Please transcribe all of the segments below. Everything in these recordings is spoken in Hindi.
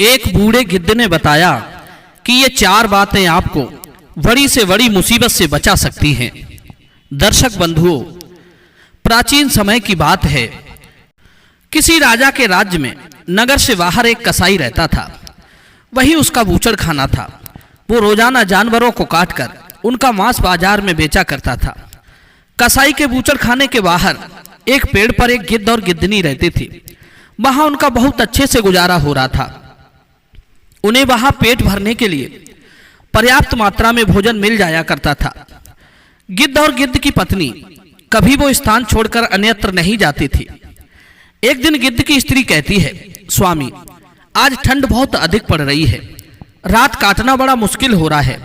एक बूढ़े गिद्ध ने बताया कि ये 4 बातें आपको बड़ी से बड़ी मुसीबत से बचा सकती हैं। दर्शक बंधुओं, प्राचीन समय की बात है। किसी राजा के राज्य में नगर से बाहर एक कसाई रहता था। वही उसका बूचड़ खाना था। वो रोजाना जानवरों को काटकर उनका मांस बाजार में बेचा करता था। कसाई के बूचड़ खाने के बाहर एक पेड़ पर एक गिद्ध और गिद्धनी रहते थे। वहां उनका बहुत अच्छे से गुजारा हो रहा था। उन्हें वहां पेट भरने के लिए पर्याप्त मात्रा में भोजन मिल जाया करता था। गिद्ध और गिद्ध की पत्नी कभी वो स्थान छोड़कर अन्यत्र नहीं जाती थी। एक दिन गिद्ध की स्त्री कहती है, स्वामी, आज ठंड बहुत अधिक पड़ रही है। रात काटना बड़ा मुश्किल हो रहा है।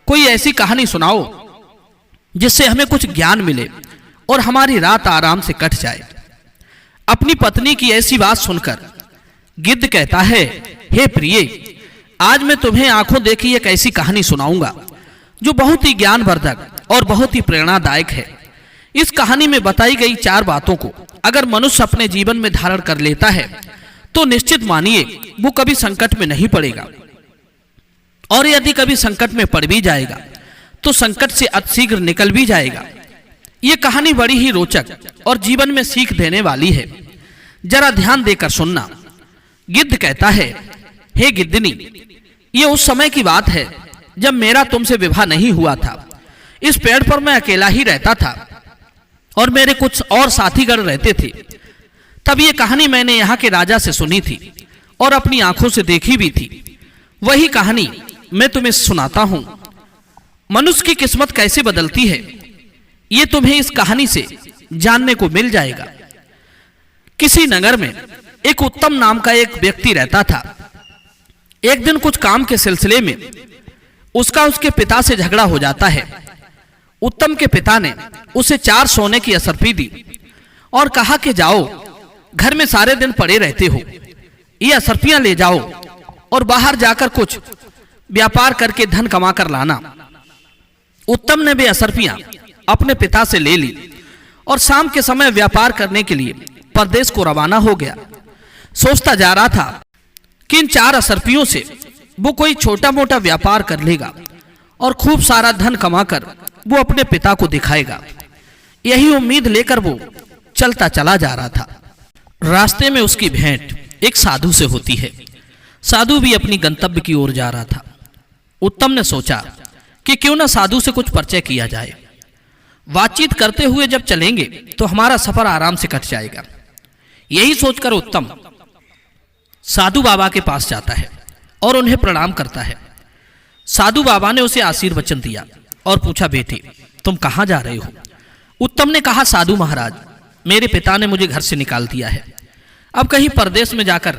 कोई ऐसी कहानी सुनाओ जिससे हमें कुछ ज्ञान मिले और हमारी रात आराम से कट जाए। अपनी पत्नी की ऐसी बात सुनकर गिद्ध कहता है, हे प्रिय, आज मैं तुम्हें आंखों देखी एक ऐसी कहानी सुनाऊंगा जो बहुत ही ज्ञानवर्धक और बहुत ही प्रेरणादायक है। इस कहानी में बताई गई 4 बातों को अगर मनुष्य अपने जीवन में धारण कर लेता है तो निश्चित मानिए वो कभी संकट में नहीं पड़ेगा, और यदि कभी संकट में पड़ भी जाएगा तो संकट से अतिशीघ्र निकल भी जाएगा। ये कहानी बड़ी ही रोचक और जीवन में सीख देने वाली है। जरा ध्यान देकर सुनना। गिद्ध कहता है, हे गिद्धनी, ये उस समय की बात है जब मेरा तुमसे विवाह नहीं हुआ था। इस पेड़ पर मैं अकेला ही रहता था और मेरे कुछ और साथीगण रहते थे। तब ये कहानी मैंने यहाँ के राजा से सुनी थी और अपनी आंखों से देखी भी थी। वही कहानी मैं तुम्हें सुनाता हूं। मनुष्य की किस्मत कैसे बदलती है ये तुम्हें इस कहानी से जानने को मिल जाएगा। किसी नगर में एक उत्तम नाम का एक व्यक्ति रहता था। एक दिन कुछ काम के सिलसिले में उसका उसके पिता से झगड़ा हो जाता है। उत्तम के पिता ने उसे 4 सोने की असरफी दी और कहा कि जाओ, घर में सारे दिन पड़े रहते हो, ये असरफियां ले जाओ और बाहर जाकर कुछ व्यापार करके धन कमा कर लाना। उत्तम ने वे असरफियां अपने पिता से ले ली और शाम के समय व्यापार करने के लिए परदेश को रवाना हो गया। सोचता जा रहा था कि इन 4 असरफियों से वो कोई छोटा मोटा व्यापार कर लेगा और खूब सारा धन कमाकर वो अपने पिता को दिखाएगा। यही उम्मीद लेकर वो चलता चला जा रहा था। रास्ते में उसकी भेंट एक साधु से होती है। साधु भी अपनी गंतव्य की ओर जा रहा था। उत्तम ने सोचा कि क्यों ना साधु से कुछ परिचय किया जाए। बातचीत करते हुए जब चलेंगे तो हमारा सफर आराम से कट जाएगा। यही सोचकर उत्तम साधु बाबा के पास जाता है और उन्हें प्रणाम करता है। साधु बाबा ने उसे आशीर्वचन दिया और पूछा, बेटे, तुम कहां जा रहे हो? उत्तम ने कहा, साधु महाराज, मेरे पिता ने मुझे घर से निकाल दिया है। अब कहीं परदेश में जाकर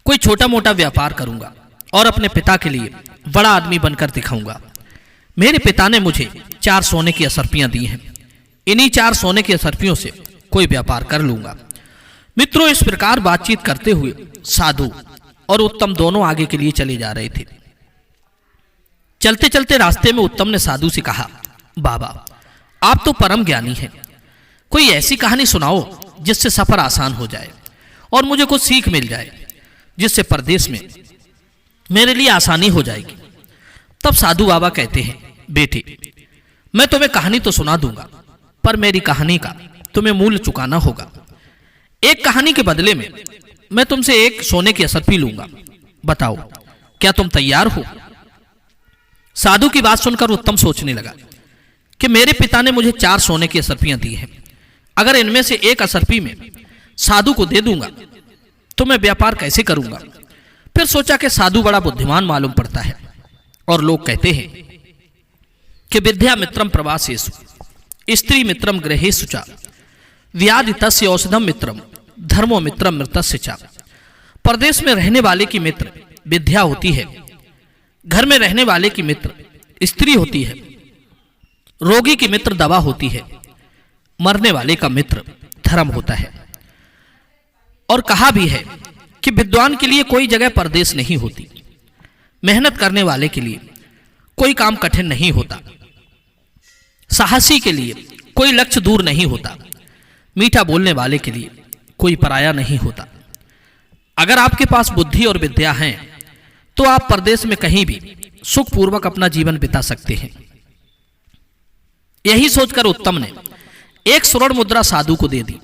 कोई छोटा मोटा व्यापार करूंगा और अपने पिता के लिए बड़ा आदमी बनकर दिखाऊंगा। मेरे पिता ने मुझे 4 सोने की असरफियां दी हैं। इन्हीं 4 सोने की असरफियों से कोई व्यापार कर लूंगा। मित्रों, इस प्रकार बातचीत करते हुए साधु और उत्तम दोनों आगे के लिए चले जा रहे थे। चलते चलते रास्ते में उत्तम ने साधु से कहा, बाबा, आप तो परम ज्ञानी हैं। कोई ऐसी कहानी सुनाओ जिससे सफर आसान हो जाए और मुझे कुछ सीख मिल जाए, जिससे परदेश में मेरे लिए आसानी हो जाएगी। तब साधु बाबा कहते हैं, बेटे, मैं तुम्हें कहानी तो सुना दूंगा, पर मेरी कहानी का तुम्हें मूल्य चुकाना होगा। एक कहानी के बदले में मैं तुमसे 1 सोने की असरफी लूंगा। बताओ, क्या तुम तैयार हो? साधु की बात सुनकर उत्तम सोचने लगा कि मेरे पिता ने मुझे 4 सोने की असरफियां दी हैं। अगर इनमें से 1 असरफी में साधु को दे दूंगा तो मैं व्यापार कैसे करूंगा? फिर सोचा कि साधु बड़ा बुद्धिमान मालूम पड़ता है और लोग कहते हैं कि विद्या मित्रम प्रवासेषु स्त्री मित्रम गृहेषु च व्याधि तस्य औषधम मित्रम धर्मो मित्रम मृतस्य च। परदेश में रहने वाले की मित्र विद्या होती है, घर में रहने वाले की मित्र स्त्री होती है, रोगी की मित्र दवा होती है, मरने वाले का मित्र धर्म होता है। और कहा भी है कि विद्वान के लिए कोई जगह परदेश नहीं होती, मेहनत करने वाले के लिए कोई काम कठिन नहीं होता, साहसी के लिए कोई लक्ष्य दूर नहीं होता, मीठा बोलने वाले के लिए कोई पराया नहीं होता। अगर आपके पास बुद्धि और विद्या है तो आप परदेश में कहीं भी सुखपूर्वक अपना जीवन बिता सकते हैं। यही सोचकर उत्तम ने एक स्वर्ण मुद्रा साधु को दे दी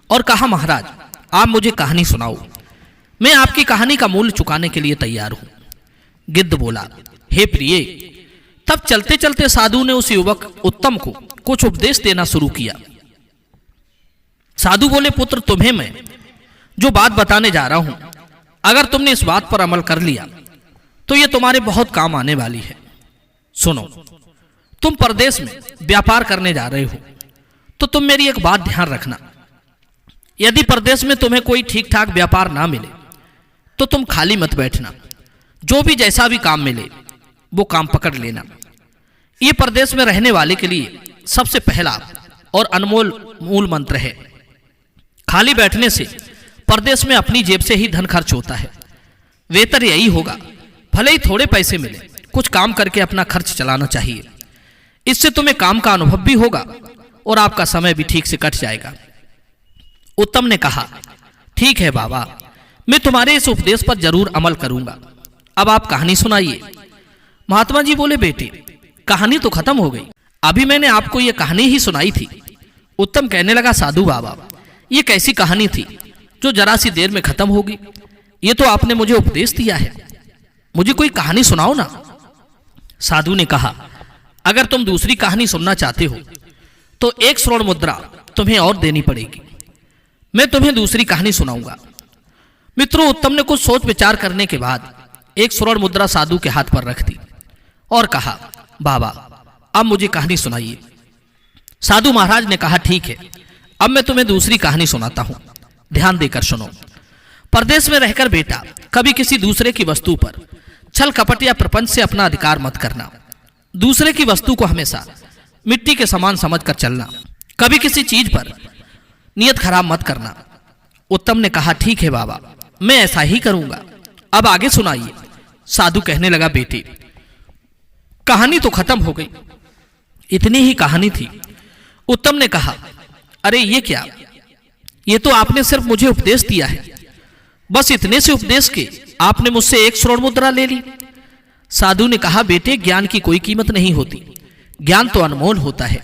और कहा, महाराज आप मुझे कहानी सुनाओ, मैं आपकी कहानी का मूल्य चुकाने के लिए तैयार हूं। गिद्ध बोला, हे प्रिय। तब चलते चलते साधु ने उस युवक उत्तम को कुछ उपदेश देना शुरू किया। साधु बोले, पुत्र तुम्हें मैं जो बात बताने जा रहा हूं, अगर तुमने इस बात पर अमल कर लिया तो यह तुम्हारे बहुत काम आने वाली है। सुनो, तुम परदेश में व्यापार करने जा रहे हो तो तुम मेरी एक बात ध्यान रखना। यदि परदेश में तुम्हें कोई ठीक ठाक व्यापार ना मिले तो तुम खाली मत बैठना, जो भी जैसा भी काम मिले वो काम पकड़ लेना। ये परदेश में रहने वाले के लिए सबसे पहला और अनमोल मूल मंत्र है। खाली बैठने से परदेश में अपनी जेब से ही धन खर्च होता है। बेहतर यही होगा, भले ही थोड़े पैसे मिले, कुछ काम करके अपना खर्च चलाना चाहिए। इससे तुम्हें काम का अनुभव भी होगा और आपका समय भी ठीक से कट जाएगा। उत्तम ने कहा, ठीक है बाबा, मैं तुम्हारे इस उपदेश पर जरूर अमल करूंगा। अब आप कहानी सुनाइए। महात्मा जी बोले, बेटे कहानी तो खत्म हो गई, अभी मैंने आपको यह कहानी ही सुनाई थी। उत्तम कहने लगा, साधु बाबा ये कैसी कहानी थी जो जरा सी देर में खत्म होगी? ये तो आपने मुझे उपदेश दिया है, मुझे कोई कहानी सुनाओ ना। साधु ने कहा, अगर तुम दूसरी कहानी सुनना चाहते हो तो एक स्वर्ण मुद्रा तुम्हें और देनी पड़ेगी। मैं तुम्हें दूसरी कहानी सुनाऊंगा। मित्रों, उत्तम ने कुछ सोच विचार करने के बाद एक स्वर्ण मुद्रा साधु के हाथ पर रख दी और कहा, बाबा अब मुझे कहानी सुनाइए। साधु महाराज ने कहा, ठीक है, अब मैं तुम्हें दूसरी कहानी सुनाता हूं, ध्यान देकर सुनो। परदेश में रहकर बेटा कभी किसी दूसरे की वस्तु पर छल कपट या प्रपंच से अपना अधिकार मत करना। दूसरे की वस्तु को हमेशा मिट्टी के समान समझकर चलना। कभी किसी चीज पर नियत खराब मत करना। उत्तम ने कहा, ठीक है बाबा, मैं ऐसा ही करूंगा। अब आगे सुनाइए। साधु कहने लगा, बेटे कहानी तो खत्म हो गई, इतनी ही कहानी थी। उत्तम ने कहा, अरे ये क्या, ये तो आपने सिर्फ मुझे उपदेश दिया है, बस इतने से उपदेश के आपने मुझसे एक स्वर्ण मुद्रा ले ली। साधु ने कहा, बेटे ज्ञान की कोई कीमत नहीं होती, ज्ञान तो अनमोल होता है।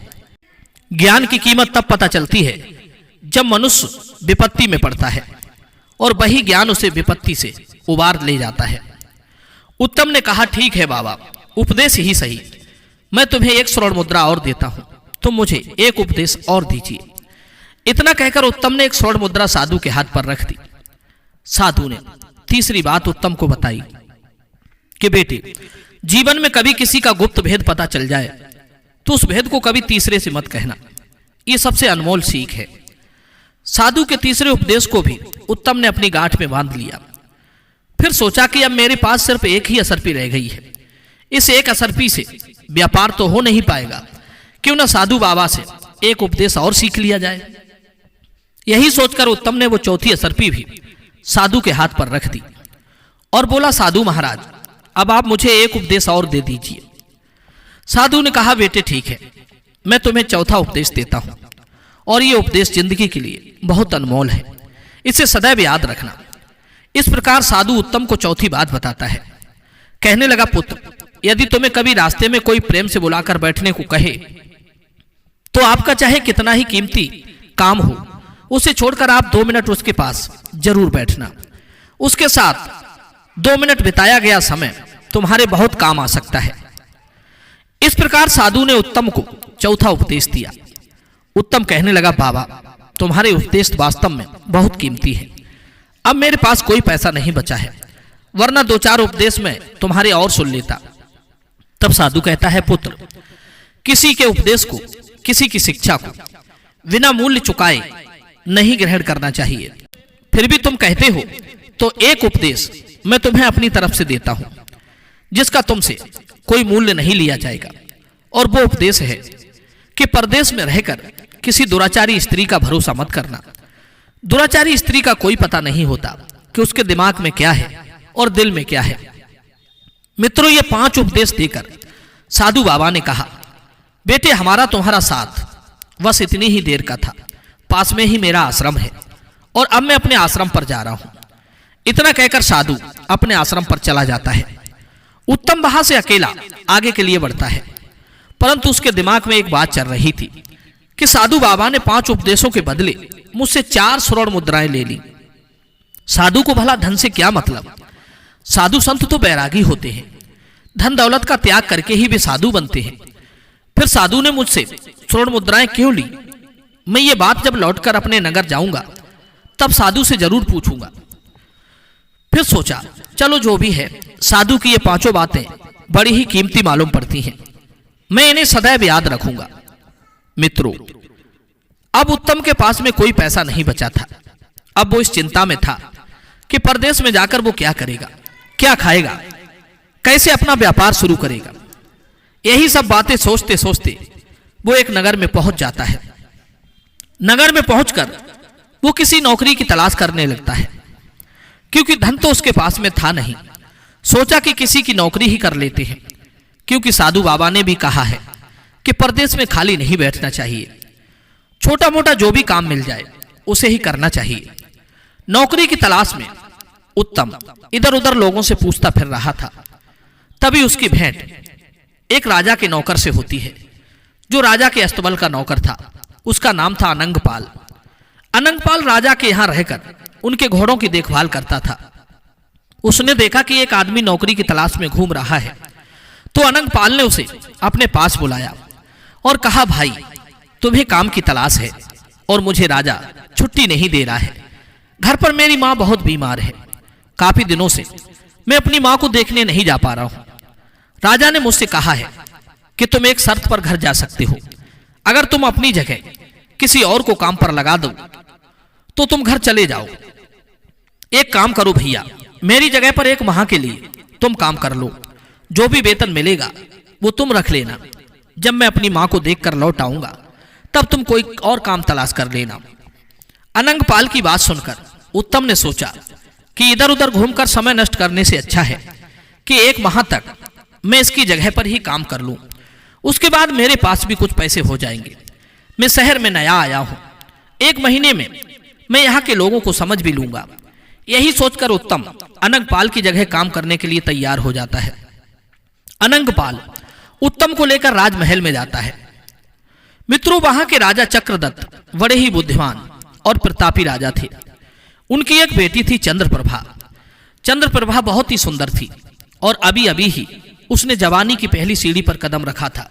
ज्ञान की कीमत तब पता चलती है जब मनुष्य विपत्ति में पड़ता है और वही ज्ञान उसे विपत्ति से उबार ले जाता है। उत्तम ने कहा, ठीक है बाबा, उपदेश ही सही, मैं तुम्हें एक स्वर्ण मुद्रा और देता हूं, तुम मुझे एक उपदेश और दीजिए। इतना कहकर उत्तम ने एक स्वर्ण मुद्रा साधु के हाथ पर रख दी। साधु ने तीसरी बात उत्तम को बताई कि बेटे जीवन में कभी किसी का गुप्त भेद पता चल जाए तो उस भेद को कभी तीसरे से मत कहना, यह सबसे अनमोल सीख है। साधु के तीसरे उपदेश को भी उत्तम ने अपनी गांठ में बांध लिया। फिर सोचा कि अब मेरे पास सिर्फ एक ही असरपी रह गई है, इस एक असरपी से व्यापार तो हो नहीं पाएगा, क्यों ना साधु बाबा से एक उपदेश और सीख लिया जाए। यही सोचकर उत्तम ने वो चौथी असरपी भी साधु के हाथ पर रख दी और बोला, साधु महाराज अब आप मुझे एक उपदेश और दे दीजिए। साधु ने कहा, बेटे ठीक है, मैं तुम्हें चौथा उपदेश देता हूं और ये उपदेश जिंदगी के लिए बहुत अनमोल है, इसे सदैव याद रखना। इस प्रकार साधु उत्तम को चौथी बात बताता है। कहने लगा, पुत्र यदि तुम्हें कभी रास्ते में कोई प्रेम से बुलाकर बैठने को कहे तो आपका चाहे कितना ही कीमती काम हो, उसे छोड़कर आप 2 मिनट उसके पास जरूर बैठना। उसके साथ 2 मिनट बिताया गया समय तुम्हारे बहुत काम आ सकता है। इस प्रकार साधु ने उत्तम को चौथा उपदेश दिया। उत्तम कहने लगा, बाबा तुम्हारे उपदेश वास्तव में बहुत कीमती है, अब मेरे पास कोई पैसा नहीं बचा है, वरना 2-4 उपदेश में तुम्हारे और सुन लेता। तब साधु कहता है, पुत्र किसी के उपदेश को, किसी की शिक्षा को बिना मूल्य चुकाए नहीं ग्रहण करना चाहिए। फिर भी तुम कहते हो तो एक उपदेश मैं तुम्हें अपनी तरफ से देता हूं जिसका तुमसे कोई मूल्य नहीं लिया जाएगा, और वो उपदेश है कि परदेश में रहकर किसी दुराचारी स्त्री का भरोसा मत करना। दुराचारी स्त्री का कोई पता नहीं होता कि उसके दिमाग में क्या है और दिल में क्या है। मित्रों, ये 5 उपदेश देकर साधु बाबा ने कहा, बेटे हमारा तुम्हारा साथ बस इतनी ही देर का था, पास में ही मेरा आश्रम है और अब मैं अपने आश्रम पर जा रहा हूं। इतना कहकर साधु अपने आश्रम पर चला जाता है। उत्तम वहां से अकेला आगे के लिए बढ़ता है, परंतु उसके दिमाग में एक बात चल रही थी कि साधु बाबा ने 5 उपदेशों के बदले मुझसे 4 स्वर्ण मुद्राएं ले ली। साधु को भला धन से क्या मतलब? साधु संत तो बैरागी होते हैं, धन दौलत का त्याग करके ही वे साधु बनते हैं। फिर साधु ने मुझसे स्वर्ण मुद्राएं क्यों ली? मैं ये बात जब लौटकर अपने नगर जाऊंगा तब साधु से जरूर पूछूंगा। फिर सोचा, चलो जो भी है, साधु की ये 5 बातें बड़ी ही कीमती मालूम पड़ती हैं, मैं इन्हें सदैव याद रखूंगा। मित्रों, अब उत्तम के पास में कोई पैसा नहीं बचा था। अब वो इस चिंता में था कि परदेश में जाकर वो क्या करेगा, क्या खाएगा, कैसे अपना व्यापार शुरू करेगा। यही सब बातें सोचते सोचते वो एक नगर में पहुंच जाता है। नगर में पहुंचकर वो किसी नौकरी की तलाश करने लगता है, क्योंकि धन तो उसके पास में था नहीं। सोचा कि किसी की नौकरी ही कर लेते हैं, क्योंकि साधु बाबा ने भी कहा है कि परदेश में खाली नहीं बैठना चाहिए, छोटा मोटा जो भी काम मिल जाए उसे ही करना चाहिए। नौकरी की तलाश में उत्तम इधर उधर लोगों से पूछता फिर रहा था। तभी उसकी भेंट एक राजा के नौकर से होती है, जो राजा के अस्तबल का नौकर था। उसका नाम था अनंगपाल। अनंगपाल राजा के यहां रहकर उनके घोड़ों की देखभाल करता था। उसने देखा कि एक आदमी नौकरी की तलाश में घूम रहा है, तो अनंगपाल ने उसे अपने पास बुलाया और कहा, भाई तुम्हें काम की तलाश है और मुझे राजा छुट्टी नहीं दे रहा है। घर पर मेरी माँ बहुत बीमार है, काफी दिनों से मैं अपनी माँ को देखने नहीं जा पा रहा हूं। राजा ने मुझसे कहा है कि तुम एक शर्त पर घर जा सकते हो। अगर तुम अपनी जगह किसी और को काम पर लगा दो तो तुम घर चले जाओ। एक काम करो भैया, मेरी जगह पर 1 माह के लिए तुम काम कर लो, जो भी वेतन मिलेगा वो तुम रख लेना। जब मैं अपनी माँ को देखकर लौट आऊंगा तब तुम कोई और काम तलाश कर लेना। अनंगपाल की बात सुनकर उत्तम ने सोचा कि इधर उधर घूमकर समय नष्ट करने से अच्छा है कि 1 माह तक मैं इसकी जगह पर ही काम कर लूं। उसके बाद मेरे पास भी कुछ पैसे हो जाएंगे। मैं शहर में नया आया हूं, 1 महीने में मैं यहाँ के लोगों को समझ भी लूंगा। यही सोचकर उत्तम अनंगपाल की जगह काम करने के लिए तैयार हो जाता है। अनंगपाल उत्तम को लेकर राजमहल में जाता है। मित्रों, वहां के राजा चक्रदत्त बड़े ही बुद्धिमान और प्रतापी राजा थे। उनकी एक बेटी थी चंद्रप्रभा। चंद्रप्रभा बहुत ही सुंदर थी और अभी अभी ही उसने जवानी की पहली सीढ़ी पर कदम रखा था।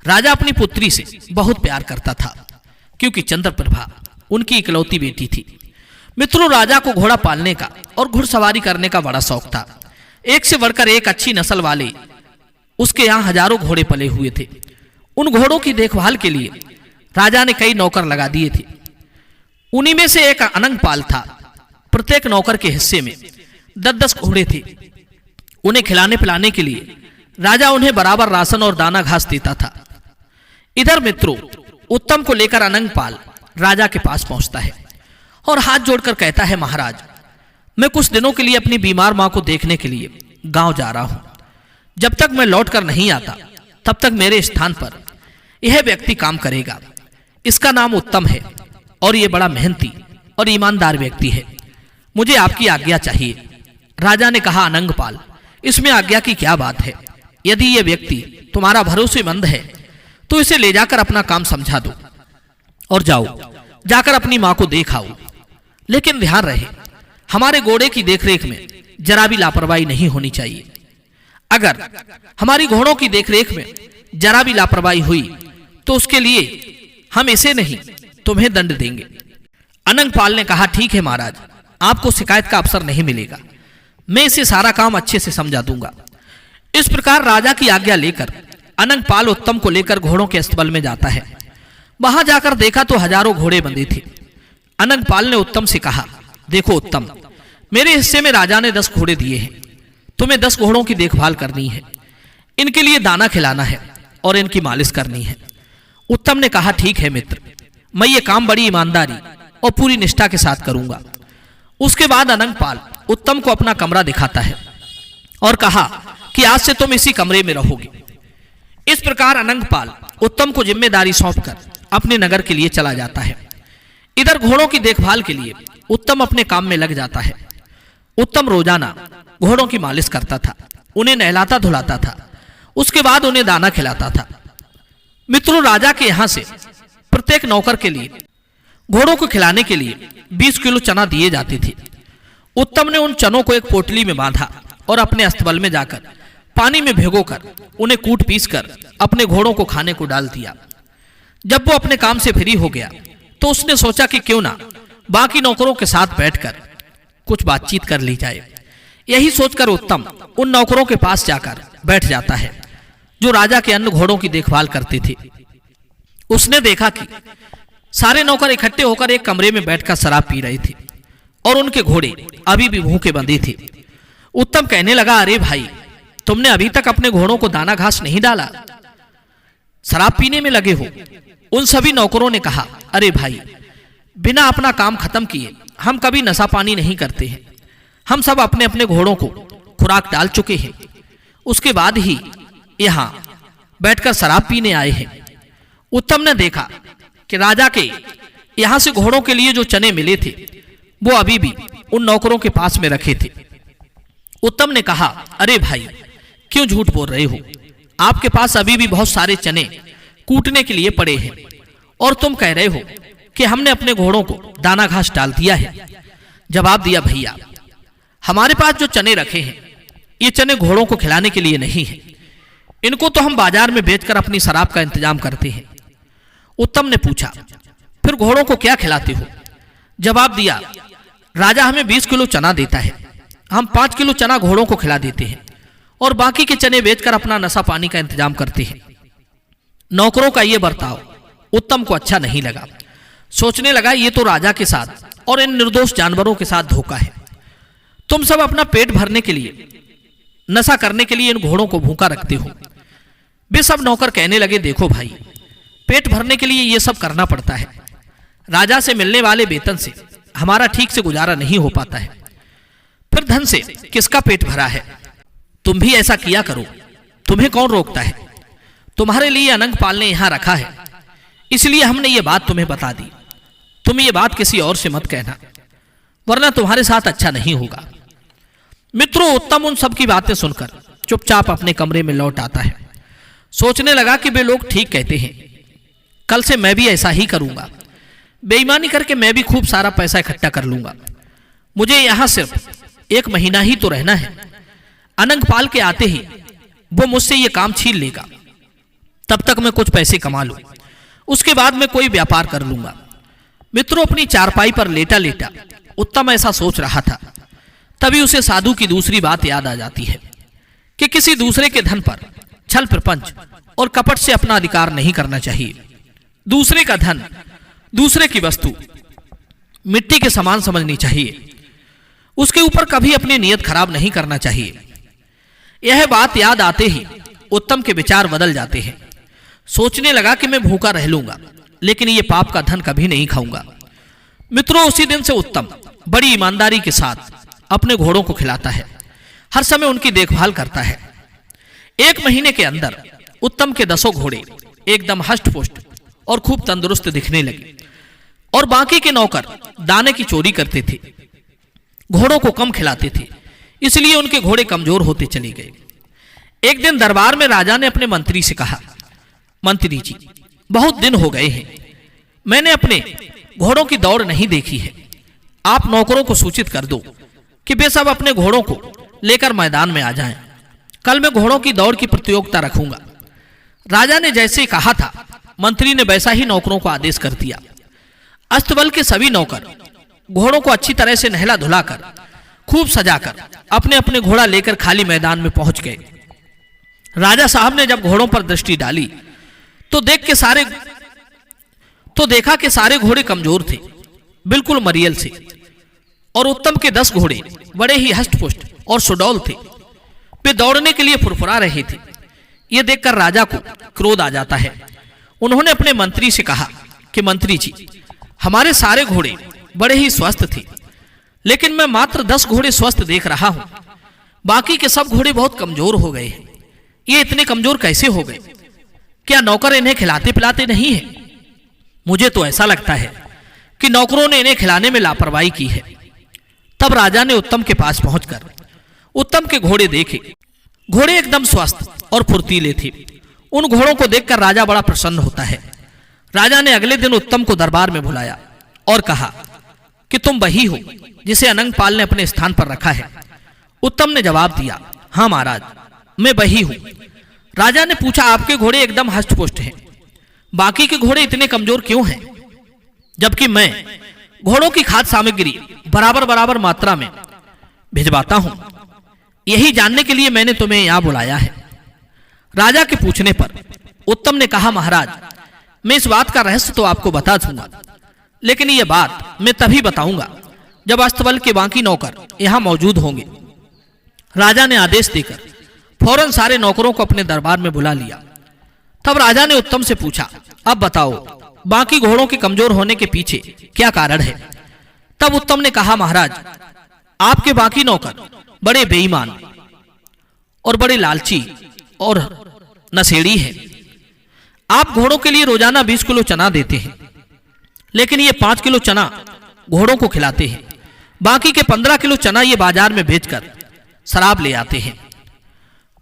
राजा अपनी पुत्री से बहुत प्यार करता था, क्योंकि चंद्रप्रभा उनकी इकलौती बेटी थी। मित्रों, राजा को घोड़ा पालने का और घुड़सवारी करने का बड़ा शौक था। एक से बढ़कर एक अच्छी नस्ल वाले उसके यहाँ हजारों घोड़े पले हुए थे। उन घोड़ों की देखभाल के लिए राजा ने कई नौकर लगा दिए थे। उन्हीं में से एक अनंगपाल था। प्रत्येक नौकर के हिस्से में 10-10 घोड़े थे। उन्हें खिलाने पिलाने के लिए राजा उन्हें बराबर राशन और दाना घास देता था। इधर मित्रों, उत्तम को लेकर अनंगपाल राजा के पास पहुंचता है और हाथ जोड़कर कहता है, महाराज, मैं कुछ दिनों के लिए अपनी बीमार मां को देखने के लिए गांव जा रहा हूं। जब तक मैं लौट कर नहीं आता तब तक मेरे स्थान पर यह व्यक्ति काम करेगा। इसका नाम उत्तम है और यह बड़ा मेहनती और ईमानदार व्यक्ति है। मुझे आपकी आज्ञा चाहिए। राजा ने कहा, अनंगपाल, इसमें आज्ञा की क्या बात है? यदि यह व्यक्ति तुम्हारा भरोसेमंद है तो इसे ले जाकर अपना काम समझा दो और जाओ, जाकर अपनी मां को देख आओ। लेकिन ध्यान रहे, हमारे घोड़े की देखरेख में जरा भी लापरवाही नहीं होनी चाहिए। अगर हमारी घोड़ों की देखरेख में जरा भी लापरवाही हुई तो उसके लिए हम इसे नहीं तुम्हें दंड देंगे। अनंगपाल ने कहा, ठीक है महाराज, आपको शिकायत का अवसर नहीं मिलेगा। मैं इसे सारा काम अच्छे से समझा दूंगा। इस प्रकार राजा की आज्ञा लेकर अनंगपाल उत्तम को लेकर घोड़ों के अस्तबल में जाता है। वहां जाकर देखा तो हजारों घोड़े बंधे थे। अनंगपाल ने उत्तम से कहा, देखो उत्तम, मेरे हिस्से में राजा ने 10 घोड़े दिए हैं। तुम्हें 10 घोड़ों की देखभाल करनी है, इनके लिए दाना खिलाना है और इनकी मालिश करनी है। उत्तम ने कहा, ठीक है मित्र, मैं ये काम बड़ी ईमानदारी और पूरी निष्ठा के साथ करूंगा। उसके बाद अनंगपाल उत्तम को अपना कमरा दिखाता है और कहा कि आज से तुम इसी कमरे में रहोगे। इस प्रकार अनंगपाल उत्तम को जिम्मेदारी सौंपकर अपने नगर के लिए चला जाता है। इधर घोड़ों की देखभाल के लिए उत्तम अपने काम में लग जाता है। उत्तम रोजाना घोड़ों की मालिश करता था, उन्हें नहलाता धुलाता था, उसके बाद उन्हें दाना खिलाता था। मित्रों, राजा के यहां से प्रत्येक नौकर के लिए घोड़ों को खिलाने के लिए 20 किलो चना दिए जाते थे। उत्तम ने उन चनों को एक पोटली में बांधा और अपने अस्तबल में जाकर पानी में भिगोकर उन्हें कूट पीसकर अपने घोड़ों को खाने को डाल दिया। जब वो अपने काम से फ्री हो गया तो उसने सोचा कि क्यों ना बाकी नौकरों के साथ बैठकर कुछ बातचीत कर ली जाए। यही सोचकर उत्तम उन नौकरों के पास जाकर बैठ जाता है जो राजा के अन्य घोड़ों की देखभाल करते थे। उसने देखा कि सारे नौकर इकट्ठे होकर एक कमरे में बैठकर शराब पी रहे थे और उनके घोड़े अभी भी भूखे बंधे थे। उत्तम कहने लगा, अरे भाई, तुमने अभी तक अपने घोड़ों को दाना घास नहीं डाला, शराब पीने में लगे हो। उन सभी नौकरों ने कहा, अरे भाई, बिना अपना काम खत्म किए हम कभी नशा पानी नहीं करते हैं। हम सब अपने अपने घोड़ों को खुराक डाल चुके हैं, उसके बाद ही यहाँ बैठकर शराब पीने आए हैं। उत्तम ने देखा कि राजा के यहाँ से घोड़ों के लिए जो चने मिले थे वो अभी भी उन नौकरों के पास में रखे थे। उत्तम ने कहा, अरे भाई, क्यों झूठ बोल रहे हो? आपके पास अभी भी बहुत सारे चने कूटने के लिए पड़े हैं और तुम कह रहे हो कि हमने अपने घोड़ों को दाना घास डाल दिया है। जवाब दिया, भैया, हमारे पास जो चने रखे हैं ये चने घोड़ों को खिलाने के लिए नहीं है, इनको तो हम बाजार में बेचकर अपनी शराब का इंतजाम करते हैं। उत्तम ने पूछा, फिर घोड़ों को क्या खिलाते हो? जवाब दिया, राजा हमें 20 किलो चना देता है, हम 5 किलो चना घोड़ों को खिला देते हैं और बाकी के चने बेचकर अपना नशा पानी का इंतजाम करते हैं। नौकरों का यह बर्ताव उत्तम को अच्छा नहीं लगा। सोचने लगा, ये तो राजा के साथ और इन निर्दोष जानवरों के साथ धोखा है। तुम सब अपना पेट भरने के लिए, नशा करने के लिए इन घोड़ों को भूखा रखते हो। वे सब नौकर कहने लगे, देखो भाई, पेट भरने के लिए ये सब करना पड़ता है। राजा से मिलने वाले वेतन से हमारा ठीक से गुजारा नहीं हो पाता है, फिर धन से किसका पेट भरा है? तुम भी ऐसा किया करो, तुम्हें कौन रोकता है? तुम्हारे लिए अनंगपाल ने यहां रखा है, इसलिए हमने ये बात तुम्हें बता दी। तुम ये बात किसी और से मत कहना, वरना तुम्हारे साथ अच्छा नहीं होगा। मित्रों, उत्तम उन सब की बातें सुनकर चुपचाप अपने कमरे में लौट आता है। सोचने लगा कि वे लोग ठीक कहते हैं, कल से मैं भी ऐसा ही करूंगा। बेईमानी करके मैं भी खूब सारा पैसा इकट्ठा कर लूंगा। मुझे यहां सिर्फ 1 महीना ही तो रहना है। अनंगपाल के आते ही वो मुझसे ये काम छीन लेगा, तब तक मैं कुछ पैसे कमा लूं, उसके बाद मैं कोई व्यापार कर लूंगा। मित्रों, अपनी चारपाई पर लेटा लेटा उत्तम ऐसा सोच रहा था, तभी उसे साधु की दूसरी बात याद आ जाती है कि किसी दूसरे के धन पर छल प्रपंच और कपट से अपना अधिकार नहीं करना चाहिए। दूसरे का धन, दूसरे की वस्तु मिट्टी के समान समझनी चाहिए, उसके ऊपर कभी अपनी नीयत खराब नहीं करना चाहिए। यह बात याद आते ही उत्तम के विचार बदल जाते हैं। सोचने लगा कि मैं भूखा रह लूंगा, लेकिन ये पाप का धन कभी नहीं खाऊंगा। मित्रों, उसी दिन से उत्तम बड़ी ईमानदारी के साथ अपने घोड़ों को खिलाता है, हर समय उनकी देखभाल करता है। 1 महीने के अंदर उत्तम के 10 घोड़े एकदम हष्ट पुष्ट और खूब तंदुरुस्त दिखने लगे और बाकी के नौकर दाने की चोरी करते थे, घोड़ों को कम खिलाते थे, इसलिए उनके घोड़े कमजोर होते चले गए। एक दिन दरबार में राजा ने अपने मंत्री से कहा, मंत्री जी, बहुत दिन हो गए हैं, मैंने अपने घोड़ों की दौड़ नहीं देखी है। आप नौकरों को सूचित कर दो कि वे सब अपने घोड़ों को लेकर मैदान में आ जाएं। कल मैं घोड़ों की दौड़ की प्रतियोगिता रखूंगा। राजा ने जैसे कहा था, मंत्री ने वैसा ही नौकरों को आदेश कर दिया। अस्तबल के सभी नौकर घोड़ों को अच्छी तरह से नहला धुलाकर, खूब सजाकर अपने अपने घोड़ा लेकर खाली मैदान में पहुंच गए। राजा साहब ने जब घोड़ों पर दृष्टि डाली तो देखा कि सारे घोड़े कमजोर थे, बिल्कुल मरियल से, और उत्तम के 10 घोड़े बड़े ही हष्टपुष्ट और सुडौल थे। वे दौड़ने के लिए फुरफुरा रहे थे। यह देखकर राजा को क्रोध आ जाता है। उन्होंने अपने मंत्री से कहा कि मंत्री जी, हमारे सारे घोड़े बड़े ही स्वस्थ थे, लेकिन मैं मात्र 10 घोड़े स्वस्थ देख रहा हूं, बाकी के सब घोड़े बहुत कमजोर हो गए हैं। ये इतने कमजोर कैसे हो गए? क्या नौकर इन्हें खिलाते पिलाते नहीं है? मुझे तो ऐसा लगता है कि नौकरों ने इन्हें खिलाने में लापरवाही की है। तब राजा ने उत्तम के पास पहुंचकर उत्तम के घोड़े देखे। घोड़े एकदम स्वस्थ और फुर्तीले थे। उन घोड़ों को देखकर राजा बड़ा प्रसन्न होता है। राजा ने अगले दिन उत्तम को दरबार में बुलाया और कहा कि तुम वही हो जिसे अनंगपाल ने अपने स्थान पर रखा है। उत्तम ने जवाब दिया, हाँ महाराज, मैं वही हूं। राजा ने पूछा, आपके घोड़े एकदम हष्टपुष्ट हैं, बाकी के घोड़े इतने कमजोर क्यों हैं, जबकि मैं घोड़ों की खाद्य सामग्री बराबर बराबर मात्रा में भिजवाता हूं। यही जानने के लिए मैंने तुम्हें यहां बुलाया है। राजा के पूछने पर उत्तम ने कहा, महाराज, मैं इस बात का रहस्य तो आपको बता दूंगा, लेकिन यह बात मैं तभी बताऊंगा जब अस्तबल के बाकी नौकर यहां मौजूद होंगे। राजा ने आदेश देकर फौरन सारे नौकरों को अपने दरबार में बुला लिया। तब राजा ने उत्तम से पूछा, अब बताओ बाकी घोड़ों के कमजोर होने के पीछे क्या कारण है। तब उत्तम ने कहा, महाराज, आपके बाकी नौकर बड़े बेईमान और बड़े लालची और नशेड़ी हैं। आप घोड़ों के लिए रोजाना 20 किलो चना देते हैं, लेकिन ये 5 किलो चना घोड़ों को खिलाते हैं। बाकी के 15 किलो चना ये बाजार में बेचकर शराब ले आते हैं।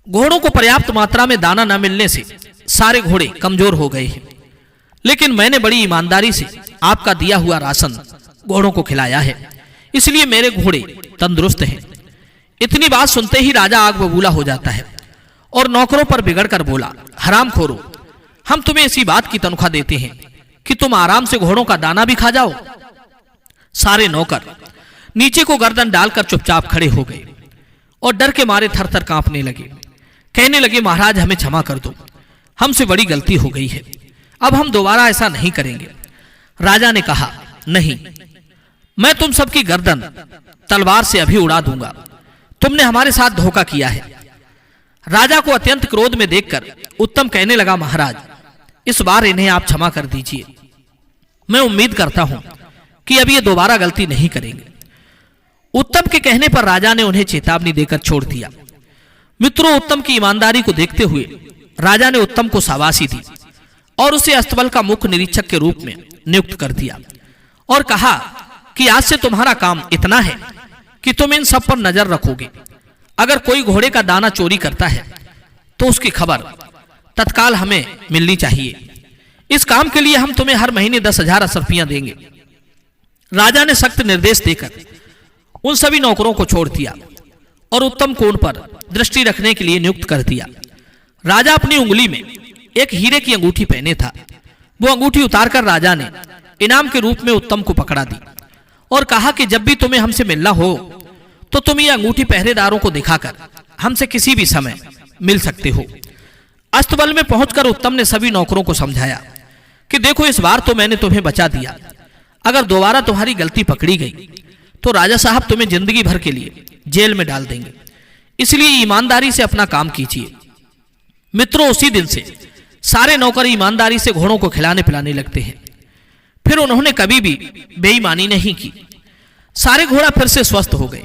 घोड़ों को पर्याप्त मात्रा में दाना न मिलने से सारे घोड़े कमजोर हो गए हैं, लेकिन मैंने बड़ी ईमानदारी से आपका दिया हुआ राशन घोड़ों को खिलाया है, इसलिए मेरे घोड़े तंदुरुस्त हैं। इतनी बात सुनते ही राजा आग बबूला हो जाता है और नौकरों पर बिगड़कर बोला, हरामखोरो, हम तुम्हें इसी बात की तनख्वाह देते हैं कि तुम आराम से घोड़ों का दाना भी खा जाओ। सारे नौकर नीचे को गर्दन डालकर चुपचाप खड़े हो गए और डर के मारे थर थर कांपने लगे। कहने लगे, महाराज, हमें क्षमा कर दो, हमसे बड़ी गलती हो गई है, अब हम दोबारा ऐसा नहीं करेंगे। राजा ने कहा, नहीं, मैं तुम सबकी गर्दन तलवार से अभी उड़ा दूंगा। तुमने हमारे साथ धोखा किया है। राजा को अत्यंत क्रोध में देखकर उत्तम कहने लगा, महाराज, इस बार इन्हें आप क्षमा कर दीजिए। मैं उम्मीद करता हूं कि अब ये दोबारा गलती नहीं करेंगे। उत्तम के कहने पर राजा ने उन्हें चेतावनी देकर छोड़ दिया। मित्रों, उत्तम की ईमानदारी को देखते हुए राजा ने उत्तम को शाबाशी दी और उसे अस्तबल का मुख्य निरीक्षक के रूप में नियुक्त कर दिया और कहा कि आज से तुम्हारा काम इतना है कि तुम इन सब पर नजर रखोगे। अगर कोई घोड़े का दाना चोरी करता है तो उसकी खबर तत्काल हमें मिलनी चाहिए। इस काम के लिए हम तुम्हें हर महीने 10,000 रुपया देंगे। राजा ने सख्त निर्देश देकर उन सभी नौकरों को छोड़ दिया और उत्तम को उन पर दृष्टि रखने के लिए नियुक्त कर दिया। राजा अपनी उंगली में एक हीरे की अंगूठी पहने था। वो अंगूठी उतारकर राजा ने इनाम के रूप में उत्तम को पकड़ा दी और कहा कि जब भी तुम्हें हमसे मिलना हो तो तुम ये अंगूठी पहरेदारों को दिखाकर हमसे किसी भी समय मिल सकते हो। अस्तबल में पहुंचकर उत्तम ने सभी नौकरों को समझाया कि देखो, इस बार तो मैंने तुम्हें बचा दिया, अगर दोबारा तुम्हारी गलती पकड़ी गई तो राजा साहब तुम्हें जिंदगी भर के लिए जेल में डाल देंगे, इसलिए ईमानदारी से अपना काम कीजिए। मित्रों, उसी दिन से सारे नौकर ईमानदारी से घोड़ों को खिलाने पिलाने लगते हैं। फिर उन्होंने कभी भी बेईमानी नहीं की। सारे घोड़ा फिर से स्वस्थ हो गए।